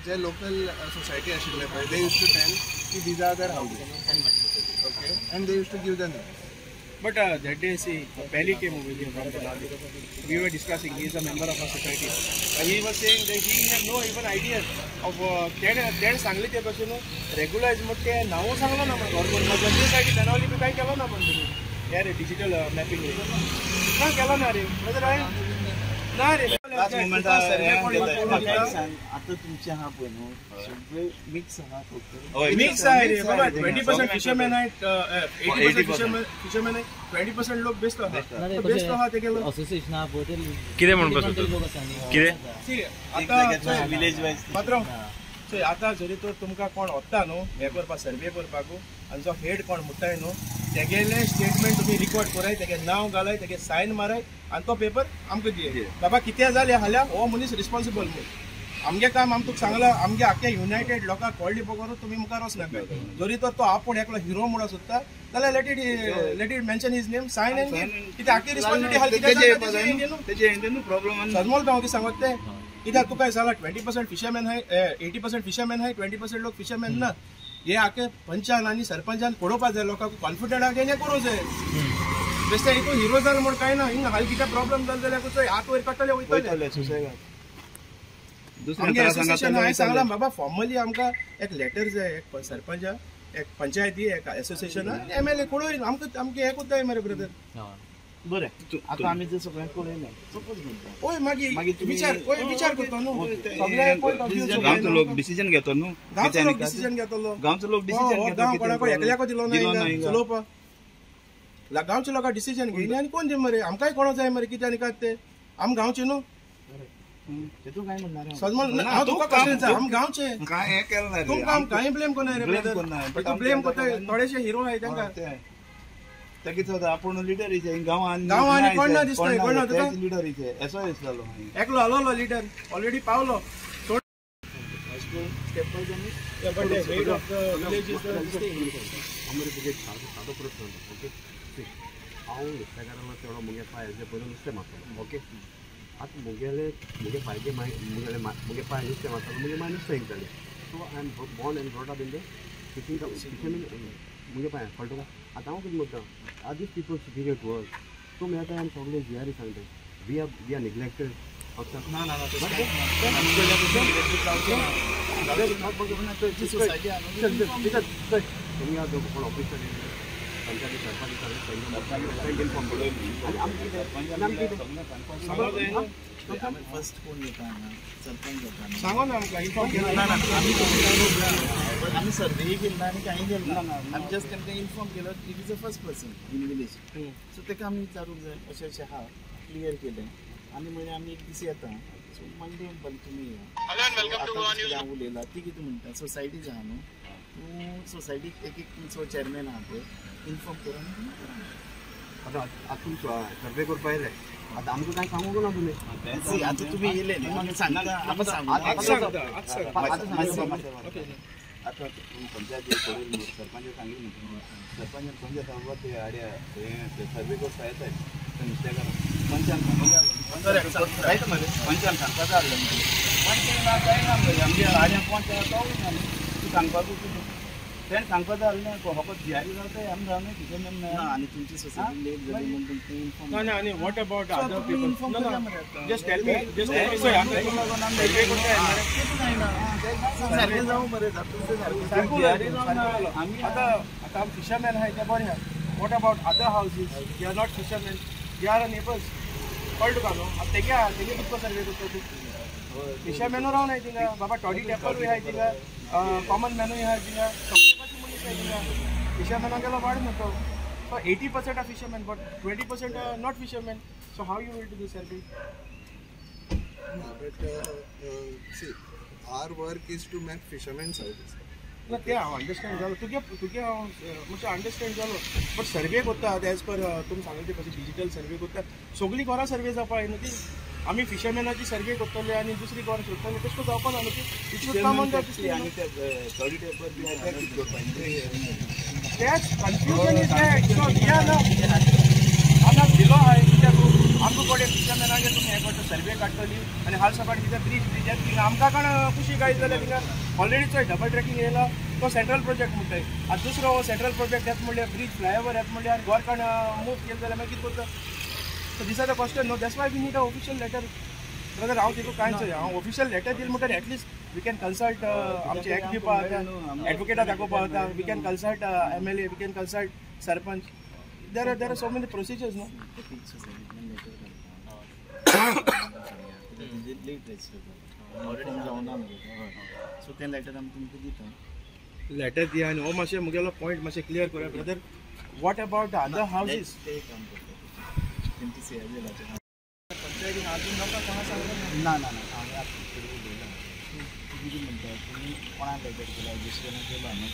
जे local society आशिल्ले पळय दे यूज टू टेल की these are their houses okay and they use to give the name. But that day, see, Peli came over here from Delhi. We were discussing. He is a member of our society. He was saying that he had no even idea of that सांगले ते कसे regularise मग ते नाव सांगलं ना मग government जनतेसाठी त्यांना बी काय केलं ना म्हणजे यार डिजिटल मॅपिंग का केलं ना रे म्हणजे काय ना रे आता तुमचे हा पण सगळे मिक्स आहात फक्त मिक्स आहे रे बाबा 20% फिशरमॅन आहेत 80% फिशरमॅन आहे 20% लोक बेस्ट आहात ते केलं असोसिएशन हा बोटेल किती म्हणून किती आता विलेज वाइज मात्र आता जरी तर तुमकां कोण वता न्हू हे करपाक सर्वे करपाक आनी जो हेड कोण म्हणटाय न्हू तेगेले स्टेटमेंट तुमी रिकॉर्ड कराय तेगे नांव घालाय तेगे सायन माराय आनी तो पेपर आमकां दिये बाबा कितें जालें हाल्या हो मनीस रिस्पॉन्सिबल न्हू आमगे काम आम तुका सांगलां आमगे आख्या युनायटेड लोकांक कळ्ळी बगर तुमी मुखार वचनाका जरी तर तो आपूण एकलो हिरो म्हणून सोदता जाल्यार let it mention his name sign and कितें आख्खी रिस्पॉन्सिबिलिटी तेजे प्रॉब्लम सजमोल गांव कितें सांगत ते कित्याक तुका सांगला 20% फिशरमॅन हाय 80% फिशरमॅन हाय 20% लोक फिशरमॅन ना हे आखे पंचान आनी सरपंचान पळोवपाक जाय लोकांक कॉन्फिडंट आगे हें करूं जाय बेश्टे हितून हिरो जाल म्हण काय ना हिंगा हाल कितें प्रॉब्लेम जाल जाल्यार कुठे हात वयर काडटले वयतले दुसऱ्या एसोसिएशन हांवें सांगलां बाबा फॉर्मली आमकां एक लेटर जाय एक सरपंच एक पंचायती एक एसोसिएशन MLA कोणूय आमकां हें कोत्ताय मरे ब्रदर बरें आता आमी जर सगळ्यांक कळयलें सपोज म्हणटा ओय मागीर विचार करता न्हू सगळे गांवचो लोक डिसिजन घेतो न्हू गांवचो लोक डिसिजन घेतलो गांवचो लोक डिसिजन घेतो गांव कोणाक एकल्याक दिलो ना चलोवपाक गांवचे लोकां डिसिजन घेयली आनी कोण दे मरे आमकांय कोणो जाय मरे कितें आनी काय ते आम गांवचे न्हू तूं काय म्हणणार सजमल हांव तुका कशें जाय आम गांवचे काय हे केलं ना तुमकां आम कांय ब्लेम कोनाय रे ब्रदर तूं ब्लेम कोताय थोडेशे हिरो आहाय तांकां ते कितें जाता आपूण लिडरीचे गांवान कोण ना दिसता कोण ना तुका लिडरीचे एसो दिसतालो एकलो आलोलो लिडर ऑलरेडी पावलो स्टेप बाय सादो प्रश्न ओके हांव नुस्तेकारांना तेवढो मुगे पांय हेजे पयलीं नुस्तें मारतलो ओके आतां मुगे पांयचे मुगे पांय नुस्तें मारतलो मुगे माय नुस्तें इंकतालें so I am born and brought up in the fishing मुगे पांय कळटा तुका आतां हांव कितें म्हणटा are these people superior to us so मेळटा आनी सगळे जियारी सांगता वी आर निग्लेक्टेड ना कोण ऑफिसर पंचायती सरपंच फर्स्ट कोण येता सरपंच येता सांगो ना आमकां इन्फॉर्म केला आम्ही सर्वे केला आणि काही केलं आम्ही जस्ट तांकां इन्फॉर्म केलं it is a first person in village so ताका आमी विचारूंक जाय अशें अशें आहा क्लियर केलें आनी म्हणजे आमी एक दीस येता सो मंडे म्हणपाक तुमी हांव उलयला ती कितें म्हणटा सोसायटीज आहा न्हू तूं सोसायटीक एक तुमचो चेअरमॅन आहा पळय इन्फॉर्म करून आतां तुमचो सर्वे करपा येयले आतां आमकां कांय सांगूंक ना तुमी आतां तुमी येयले न्ही म्हाका सांगता आमी आता पंचायत सरपंच सांगितलं सरपंच पंचायत सांगू ते आड्या ते सर्वे करता येत आहे नुस्तेकार पंचान पंचान सांगता जालें पंचायत आमच्या आड्याक पंचायत तूं सांगपाक तें सांगपाक जालें फकत जियारी जाता आमी जावं कितें आनी तुमची सोसायटी लेट जाली म्हणून तुमची इन्फॉर्म ना आनी what about other people just tell me सारकें जावं मरे आमी आतां फिशरमॅन आहाय ते बरें आहा what about other houses they are not fisherman they are neighbours कळ्ळें तुका न्हू आतां तेगे कितको सर्वे करता तूं फिशरमॅनू रावन हाय थिंगा बाबा टॉडी टेपलूय हाय थिंगा कॉमन मॅनूय हाय थिंगा सगळे मनीस हाय थिंगा फिशरमॅनाक गेलो वाड न्हू तो So 80% are fishermen, but 20% are not fishermen. So how you will do the survey? No, but see, our work is to make fishermen's houses. No, ते हांव अंडरस्टँड जालो तुगे मातशें अंडरस्टँड जालो बट सर्वे कोत्ता एज पर तुमी सांगले ते कशें डिजिटल सर्वे कोत्ता सगळीं घरां सर्वे जावपा न्हू ती आमी फिशरमॅनाची सर्वे करतले आनी दुसरी घर सोडटले तशें जावपा ना न्हू ती इतलें काम आनी ते थर्ड पेपर बी आहा ते कितें करपाचें तेच कन्फ्युजन इज दॅट सो दिया ना आतां दिलो हाय कित्याक आमकां कोडे फिशरमॅनागे तुमी हें करता सर्वे काडटली आनी हाल सकाळ कितें ब्रीज येता थिंगा आमकां कोण खुशी गायत जाल्यार थिंगा ऑलरेडी चोय डबल ट्रॅकिंग येयला तो सेंट्रल प्रोजेक्ट म्हणटाय आतां दुसरो सेंट्रल प्रोजेक्ट येता म्हणल्यार ब्रीज फ्लायओवर येता म्हणल्यार आनी गोर कोण मूव केले जाल्यार मागीर कितें करता so this are the question no that's why we need a official letter brother हांव तितून कांय चोय हांव ऑफिशियल लेटर दिलें म्हणल्यार एटलीस्ट वी कॅन कन्सल्ट आमचे एक्ट दिवपा जाता एडवोकेटा दाखोवपा जाता we can consult MLA we can consult sarpanch there are so many procedures no let register already जावना सो तें लेटर आमी तुमकां दिता लेटर दिया आनी हो मातशें मुगेलो पॉयंट मातशें क्लियर करूया brother what about the other houses ते काम करता तेंची सेवा दिला पंचायतीन अजून नका कोणा सांगलें ना हांवें आतां कडेन उलयलां कितें म्हणटा तुमी कोणा लेटर केला दुसऱ्यान केला न्हू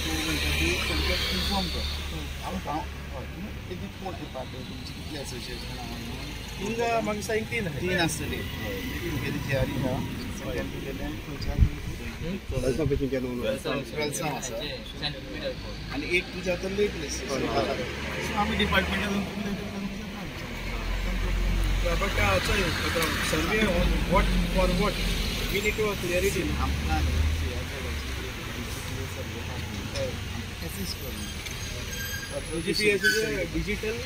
तूं म्हणटा ती तांकां इन्फॉर्म कर हांव तेजी कोण पार्टी तुमची कितली एसोसिएशन आहा न्हू हिंगा म्हाका सांग तीन आसतली तुमगेली जेआरी आहा सगळ्यांक केलें खंयच्या वेलसांव आसा आनी एक तुजें आतां लेट लिस्ट सो आमी डिपार्टमेंटान तुमी letter but survey on what for what we need to clarity आमकां GPS is a digital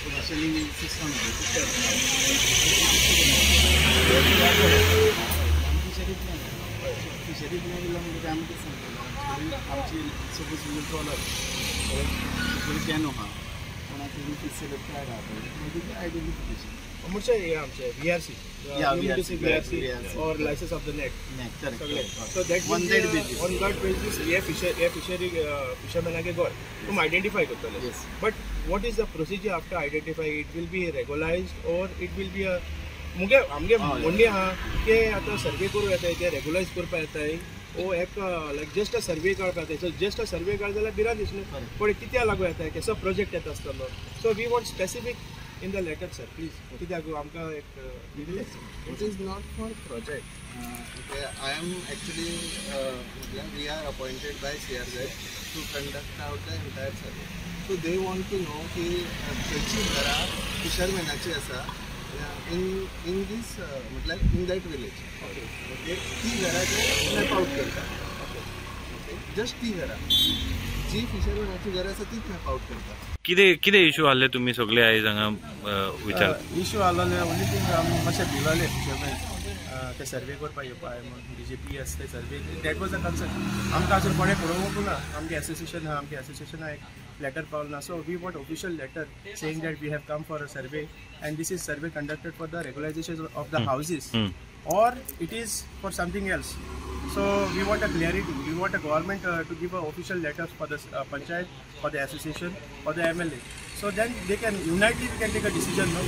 commercially system fishery plan दिला म्हणजे आमी कितें सांगता आमची सपोज ट्रॉलर कॅनो आहा कोणाक फिश सिलेक्ट कार्ड आहा मागीर आयडेंटिफिकेशन म्हणजे हे आमचे VRC or license of the net. So that on that basis. On that basis, fishermen age got to identify करतले. Yes. But what is the procedure after identify? It will be regularized or it will be a मुगे आमगे म्हणणे हा की आता सर्वे करू येता ते रेगुलाइज करपा येता ओ एक लायक जस्ट अ सर्वे काडपा येता सो जस्ट अ सर्वे काड जाल्यार बिरान दिसना पण कित्या लागू येता कसो प्रोजेक्ट येता आसतलो so we want specific in the letter sir please कित्याक आमकां एक it is not for project I am actually we are appointed by CRZ to conduct out the entire survey so they want to know की खंयची घरां फिशरमॅनाची आसा in this मतलब in that village okay ती घरां ते मॅप आउट करता okay just ती घरां जी फिशरमॅनाची घरां आसा तीच मॅप आउट करता कितें इशू आसले तुमी सगळे आयज हांगा विचार इशू आसलेले ओन्ली थिंग आमी मातशें भिलोले फिशरमॅन ते सर्वे करपा येवपाय म्हणून BJPS ते सर्वे दॅट वॉज अ कन्सर्न आमकां अजून कोणें पळोवंकू ना आमगे एसोसिएशन आहा आमगे एसोसिएशना एक लेटर पावल ना so we want official letter saying that we have come for a survey and this is survey conducted for the regularization of the houses or it is for something else so we want a clarity we want a government to give a official letter for the panchayat for the association for the MLA so then they can unitely we can take a decision no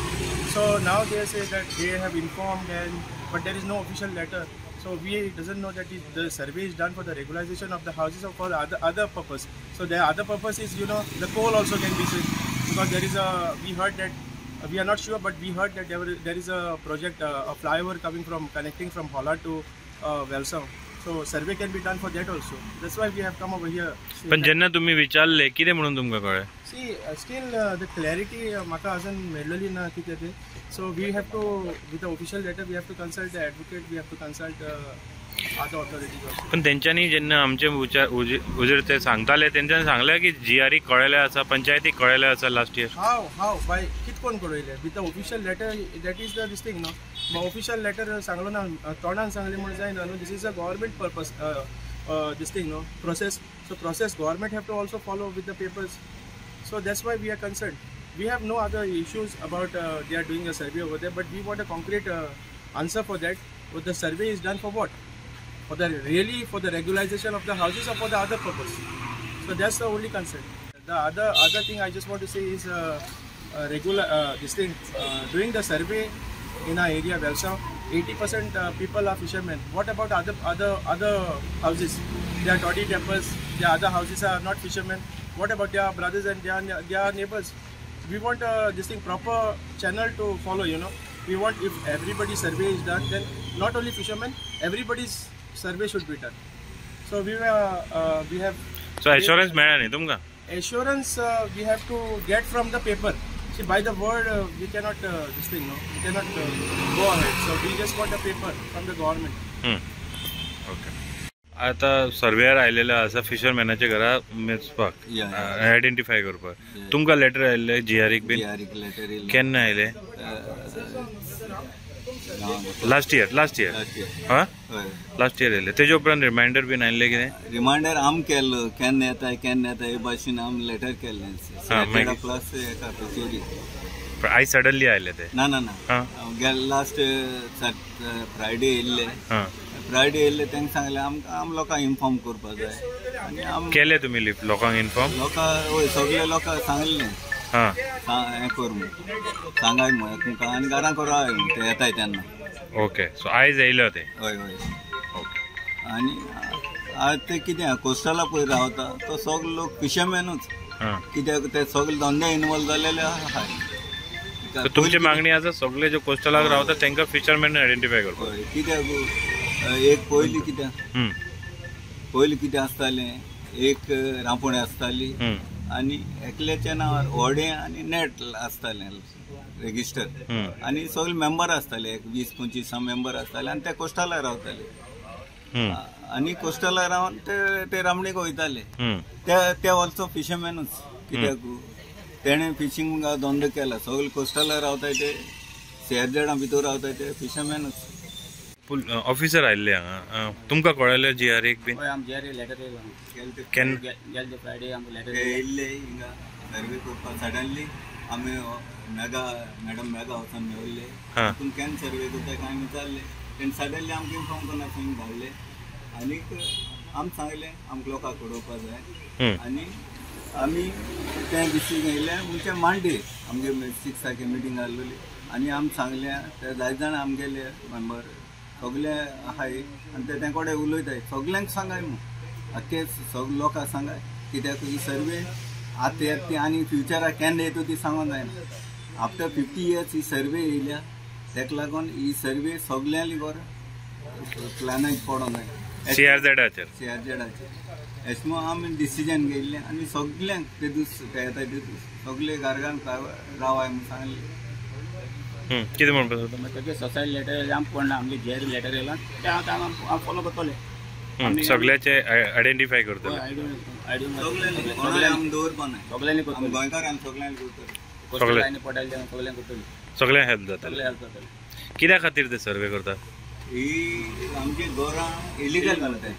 so now they say that they have informed and but there is no official letter so we doesn't know that the survey is done for the regularization of the houses or for the other purpose so the other purpose is you know the coal also can be saved because there is a we heard that we are not sure but we heard that there is a project a flyover coming from connecting from Holla to Velsav so survey can be done for that also that's why we have come over here पण जेन्ना तुम्ही विचारले कितें म्हणून तुमकां कळ्ळें see still the clarity म्हाका अजून मेळ्ळली ना कितें ते so we have to with the official letter we have to consult the advocate we have to consult other authorities also पण तेंच्यांनी जेन्ना आमचे उजेर ते सांगताले तेंच्यांनी सांगलें की GRE कळयले आसा पंचायतीक कळयले आसा लास्ट इयर how by कित कोण कळयले with the official letter that is the this thing no but official letter सांगलो ना तोंडान सांगले म्हणून जायना no this is a government purpose this thing no process government have to also follow with the papers so that's why we are concerned we have no other issues about they are doing a survey over there but we want a concrete answer for that what the survey is done for what for the really for the regularization of the houses or for the other purpose so that's the only concern the other thing I just want to say is regular this thing doing the survey in our area Velsav 80% people are fishermen what about other houses they are toddy tappers the other houses are not fishermen what about their brothers and their neighbors we want this thing proper channel to follow you know we want if everybody's survey is done then not only fishermen everybody's survey should be done so we have so assurance मेळ्ळा न्ही तुमकां assurance we have to get from the paper See, by the word, we cannot this thing, no, we cannot go ahead. So we just want a paper from the government. Okay. आता surveyor आयलेलो आसा फिशरमॅनाच्या घरा मेजपाक identify करपाक. तुमकां letter आयिल्लें GREक bin केन्ना आयलें? Last year हां last year आयलें. तेजे उपरांत रिमायंडर बीन आयिल्लें कितें? रिमायंडर आम केल्लो केन्ना येता हे भाशेन आम लेटर केल्लें प्लस एका कचेरी. आयज सडनली आयले ते? ना लास्ट फ्रायडे येयल्ले. फ्रायडे येयल्ले तांकां सांगलें आम लोकांक इन्फॉर्म करपा जाय आनी आम केले तुमी लोकांक इन्फॉर्म? लोकांक सगळे लोकांक सांगलें हें कर म्हणून सांगाय म्हळ्यार तुमकां आनी घरां रावाय म्हूण ते येताय तेन्ना. ओके. सो आयज येयलो ते? हय. ओके. आनी आज ते कितें कोस्टला पळय रावता तो सगळे लोक फिशरमॅनूच. कित्याक ते सगळे धंदे इनवॉल्व जालेले आहाय. तुमची मागणी आसा सगळे जे कोस्टलाक रावता तांकां फिशरमॅन आयडेंटिफाय करपाक? कित्याक एक पयलीं कितें आसतालें, एक रांपोणी आसताली आनी एकल्याच्या नांवार व्हडें आनी नेट आसतालें रेजिस्टर आनी सगळे मेंबर आसताले. एक 20-25 मेंबर आसताले आनी ते कोस्टलाक रावताले आनी कोस्टलाक रावन ते रामणेक वयताले. ते ऑल्सो फिशरमॅनूच. कित्याक तेणें फिशींग धंदो केला. सगळे कोस्टलाक रावताय ते CRZ भितर रावताय ते फिशरमॅनूच. ऑफिसर आयिल्ले हांगा. तुमकां कळयलें GREक बीन? लेटर फ्रायडे येयल्ले हिंगा सर्वे करपाक. सडनली आमी मॅडम मेगा वचून मेळिल्ले. तुमी केन्ना सर्वे करता काय विचारले. तेणी सडनली आमकां इन्फॉर्म करून थंय धाडले आनीक आमी सांगलें आमकां लोकांक कळोवपा जाय आनी आमी ते दिसी येयले म्हणजे मांडे आमगे 6 तारखे मिटींग आसलेली आनी आमी सांगलें ते 10 जाण आमगेले मेंबर सगळे आहाय आनी ते कडेन उलयताय. सगळ्यांक सांगाय म्हूण आख्खे सगळे लोकांक सांगाय. कित्याक ही सर्वे आतां येता ती आनी फ्युचराक केन्ना येता ती सांगूंक जायना. आफ्टर 50 years ही सर्वे येयल्या तेका लागून ही सर्वे सगळ्यांनी प्लॅनाक पडोंक जाय. CRZाचेर अशें म्हूण आमी डिसिजन घेयल्लें आनी सगळ्यांक ते दीस येता ते दीस सगळे घरान रावाय म्हूण सांगलें. कितें म्हणपाक सोदता? तेगे सोसायटी लेटर येयलें आमकां पडना. आमगे GRE लेटर येयला ते आतां आमी फॉलो करतले. सगळ्याचे आयडेंटिफाय करतले? सगळ्यांनी दवरपा न्हय. सगळ्यांनी करतले. गोंयकारांक सगळ्यांक करतले. कोस्टलांनी पडायले सगळ्यांक करतले. सगळ्यांक हेल्प जातले. कित्या खातीर ते सर्वे करता? ही आमची गोरां इलिगल म्हणटाय.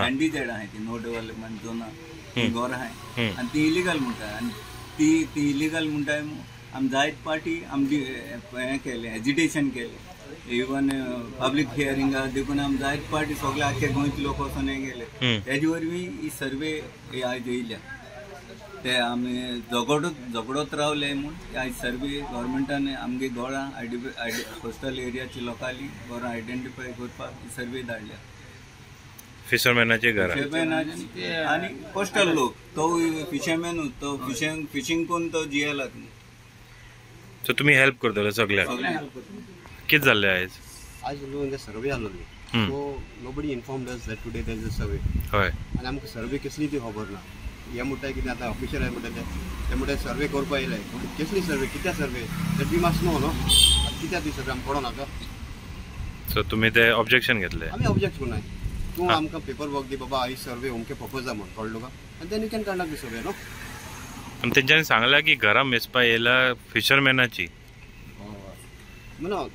NDZ आहाय ती नो डेव्हलपमेंट झोन. ती गोरां आहाय आनी ती इलिगल म्हणटाय आनी ती इलिगल म्हणटाय. आमी जायत पाटी आमी हें केलें एजिटेशन केलें. इवन पब्लीक हियरिंगा देखून आमी जायत पाटी सगळे आख्खे गोंयचे लोक वचून हें गेले. तेजे वरवीं ही सर्वे आयज येयल्या. ते आमी झगडत रावले म्हूण आयज सर्वे गव्हर्मेंटान आमगे गोळा कोस्टल एरियाची लोकांनी गोळा आयडेंटिफाय करपाक ही सर्वे धाडल्या. फिशरमॅनाचे घरा आनी कोस्टल लोक तो फिशरमॅनूच तो फिशींग करून तो जियेलात. सो तुमी हेल्प करतले सगळ्यांक? कितें जाल्लें आयज सर्वे आसलोली. So nobody informed us that today there is a survey. हय. आनी आमकां सर्वे कसली ती खबर ना. हे म्हणटाय कितें आतां ऑफिशर म्हणटा ते म्हणटाय सर्वे करपा येयले. कसली सर्वे कित्या सर्वे दॅट वी मस्ट नो न्हू. आतां कित्या ती सर्वे आमकां कळना तो. सो तुमी ते ऑब्जेक्शन घेतले? आमी ऑब्जेक्ट करनाय. तूं आमकां पेपर वर्क दी बाबा ही सर्वे अमके पर्पज म्हण कळ्ळो का आनी then you can conduct the सर्वे न्हू. आनी तेंच्यांनी सांगलां की घरा मेजपा येयला फिशरमॅनाची म्हणून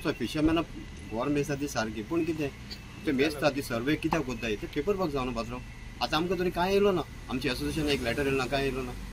सो फिशरमॅना गोर मेजता ती सारकी पूण कितें ते मेजता ती सर्वे कित्याक कोत्ताय ते पेपर वर्क जावना पात्रांव. आतां आमकां तरी कांय येयलो ना. आमची एसोसिएशन एक लेटर येयलो ना कांय येयलो ना.